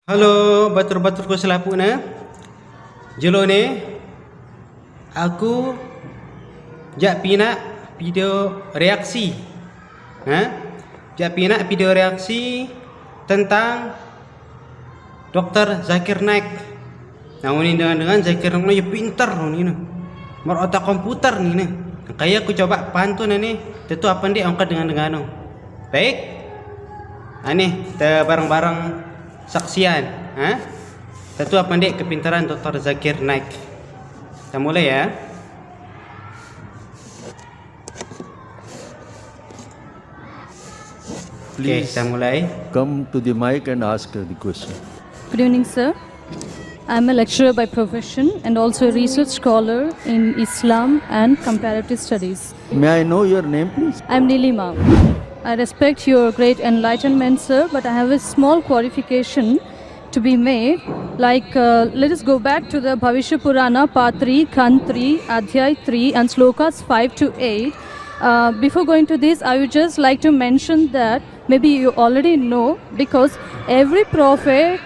Halo, batur-baturku selapuna. Jelo ni aku jak pina video reaksi. Jak pina video reaksi tentang Dr. Zakir Naik. Nah, ini dengan Zakir Naik pintar ni nah. Berotak komputer ni nah. Kayak aku coba pantun ini, tentu apa dia angkat dengan. Baik. Ini kita bareng-bareng saksian, tentu apa dia kepintaran Dr. Zakir Naik. Kita mulai ya. Please kita mulai. come to the mic and ask the question. Good evening, sir. I'm a lecturer by profession and also a research scholar in Islam and comparative studies. May I know your name, please? I'm Nilima. I respect your great enlightenment, sir, but I have a small qualification to be made. Like, let us go back to the Bhavishya Purana, Part 3, Kand 3, Adhyay 3, and Slokas 5 to 8. Before going to this, I would just like to mention that maybe you already know, because every prophet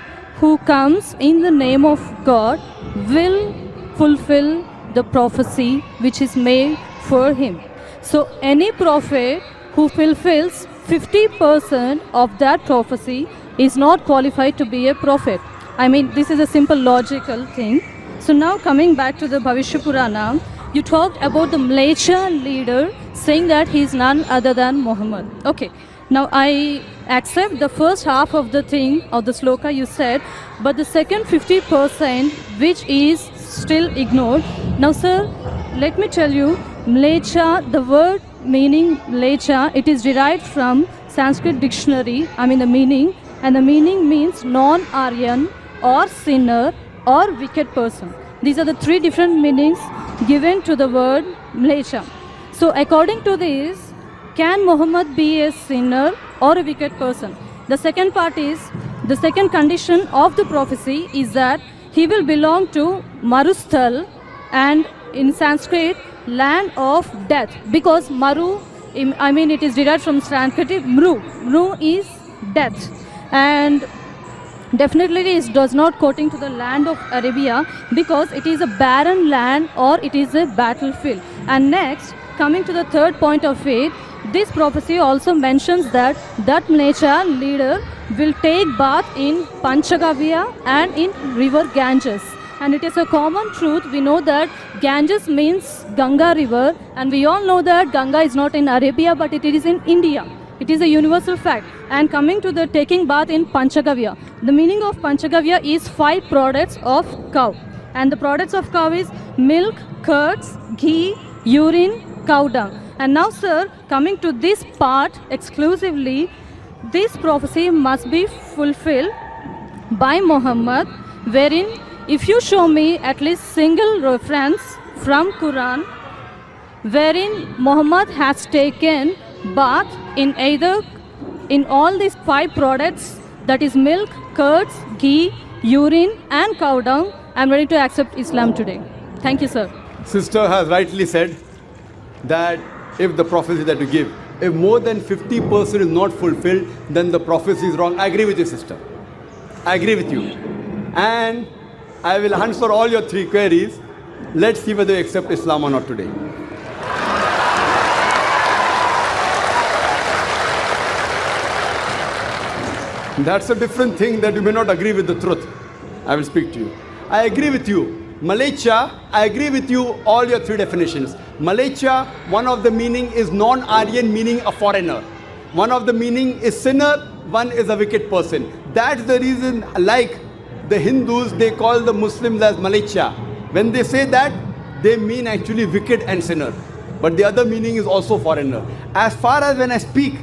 who comes in the name of God will fulfill the prophecy which is made for him. So any prophet who fulfills 50% of that prophecy is not qualified to be a prophet. I mean, this is a simple logical thing. So now coming back to the Bhavishya Purana, you talked about the Mleccha leader saying that he is none other than Muhammad. Okay, now I accept the first half of the thing of the sloka you said, but the second 50% which is still ignored. Now sir, let me tell you, Mleccha, the word meaning Mleccha, it is derived from Sanskrit dictionary, the meaning, and the meaning means non-Aryan or sinner or wicked person. These are the three different meanings given to the word Mleccha. So according to this, can Muhammad be a sinner or a wicked person? The second part is, the second condition of the prophecy is that he will belong to Marusthal, and in Sanskrit, land of death, because Maru, it is derived from Sanskrit Mru. Mru is death, and definitely it does not quoting to the land of Arabia, because it is a barren land or it is a battlefield. And next, coming to the third point of it, this prophecy also mentions that Mleccha leader will take bath in Panchagavya and in river Ganges. And it is a common truth, we know that Ganges means Ganga river, and we all know that Ganga is not in Arabia but it is in India. It is a universal fact. And coming to the taking bath in Panchagavya, the meaning of Panchagavya is 5 products of cow. And the products of cow is milk, curds, ghee, urine, cow dung. And now sir, coming to this part exclusively, this prophecy must be fulfilled by Muhammad, wherein if you show me at least single reference from Quran wherein Muhammad has taken bath in either in all these 5 products, that is milk, curds, ghee, urine and cow dung, I am ready to accept Islam today. Thank you, sir. Sister has rightly said that if the prophecy that you give, if more than 50% is not fulfilled, then the prophecy is wrong. I agree with you, sister. I agree with you. And I will answer all your 3 queries. Let's see whether you accept Islam or not today. That's a different thing, that you may not agree with the truth. I will speak to you. I agree with you. Mleccha, I agree with you all your 3 definitions. Mleccha, one of the meaning is non-Aryan, meaning a foreigner. One of the meaning is sinner, one is a wicked person. That's the reason, like the Hindus, they call the Muslims as Mleccha. When they say that, they mean actually wicked and sinner. But the other meaning is also foreigner. As far as when I speak,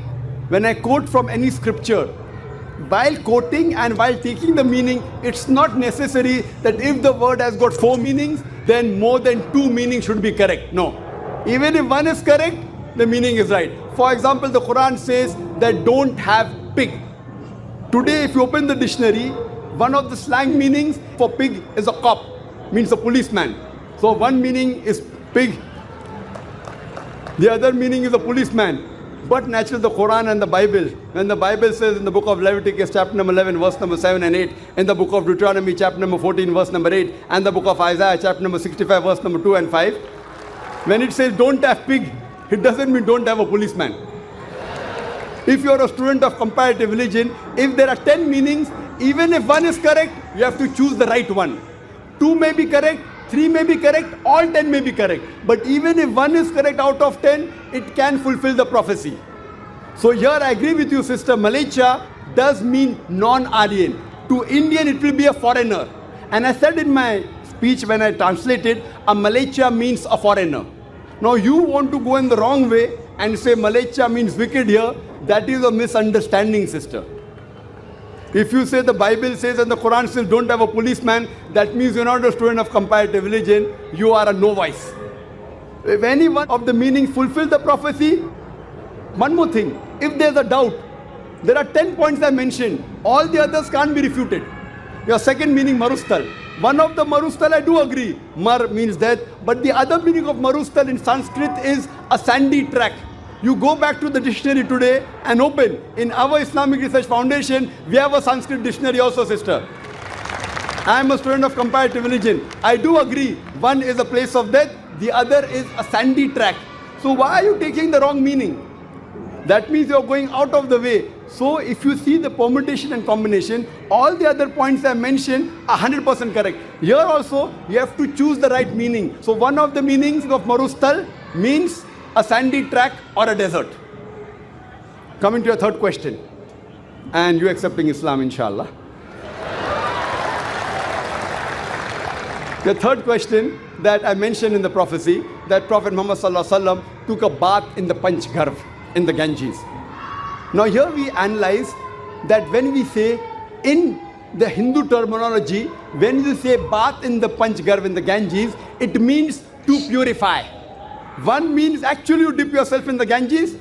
when I quote from any scripture, while quoting and while taking the meaning, it's not necessary that if the word has got 4 meanings, then more than 2 meanings should be correct. No. Even if one is correct, the meaning is right. For example, the Quran says that don't have pig. Today, if you open the dictionary, one of the slang meanings for pig is a cop, means a policeman. So one meaning is pig, the other meaning is a policeman. But naturally, the Quran and the Bible, when the Bible says in the book of Leviticus, chapter number 11, verse number 7 and 8, in the book of Deuteronomy, chapter number 14, verse number 8, and the book of Isaiah, chapter number 65, verse number 2 and 5, when it says don't have pig, it doesn't mean don't have a policeman. If you are a student of comparative religion, if there are 10 meanings, even if one is correct, you have to choose the right one. 2 may be correct, 3 may be correct, all 10 may be correct. But even if one is correct out of 10, it can fulfill the prophecy. So here I agree with you, Sister. Malaysia does mean non-Aryan. To Indian, it will be a foreigner. And I said in my speech when I translated, a Malaysia means a foreigner. Now you want to go in the wrong way and say Malaysia means wicked here. That is a misunderstanding, sister. If you say the Bible says and the Quran says don't have a policeman, that means you're not a student of comparative religion, you are a novice. If any one of the meanings fulfill the prophecy, one more thing, if there's a doubt, there are 10 points I mentioned, all the others can't be refuted. Your second meaning, marustal. One of the marustal I do agree, mar means death, but the other meaning of marustal in Sanskrit is a sandy track. You go back to the dictionary today and open. In our Islamic Research Foundation, we have a Sanskrit dictionary also, sister. I am a student of comparative religion. I do agree, one is a place of death, the other is a sandy track. So why are you taking the wrong meaning? That means you are going out of the way. So if you see the permutation and combination, all the other points I mentioned are 100% correct. Here also, you have to choose the right meaning. So one of the meanings of marustal means a sandy track or a desert. Coming to your third question, and you accepting Islam, inshallah. The third question that I mentioned in the prophecy, that Prophet Muhammad Sallallahu Alaihi Wasallam took a bath in the Panch Garv, in the Ganges. Now here we analyze that when we say in the Hindu terminology, when you say bath in the Panch Garv, in the Ganges, it means to purify. One means actually you dip yourself in the Ganges,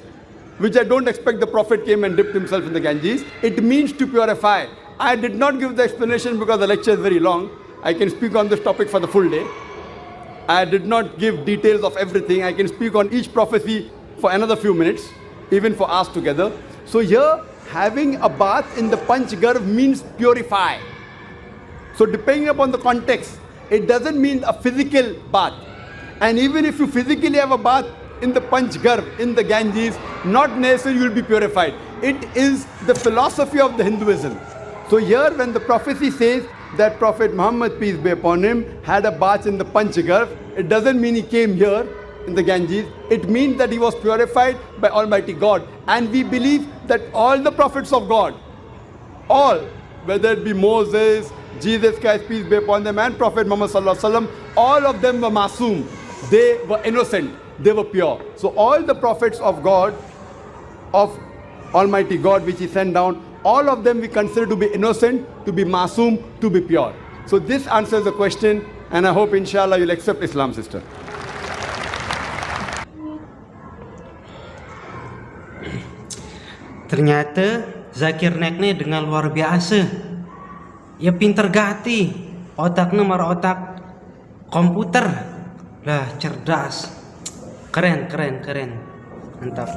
which I don't expect the Prophet came and dipped himself in the Ganges. It means to purify. I did not give the explanation because the lecture is very long. I can speak on this topic for the full day. I did not give details of everything. I can speak on each prophecy for another few minutes, even for us together. So here, having a bath in the Panch Garv means purify. So depending upon the context, it doesn't mean a physical bath. And even if you physically have a bath in the Panch Garv, in the Ganges, not necessarily you will be purified. It is the philosophy of the Hinduism. So here when the prophecy says that Prophet Muhammad, peace be upon him, had a bath in the Panch Garv, it doesn't mean he came here in the Ganges. It means that he was purified by Almighty God. And we believe that all the prophets of God, all, whether it be Moses, Jesus Christ, peace be upon them, and Prophet Muhammad Sallallahu Alaihi Wasallam, all of them were masoom. They were innocent. They were pure. So all the prophets of God, of Almighty God, which He sent down, all of them we consider to be innocent, to be masoom, to be pure. So this answers the question, and I hope inshallah you'll accept Islam, sister. Ternyata Zakir Naik ni dengan luar biasa. Ia pintar gati. Otaknya marah otak komputer. Lah cerdas. Keren. Mantap.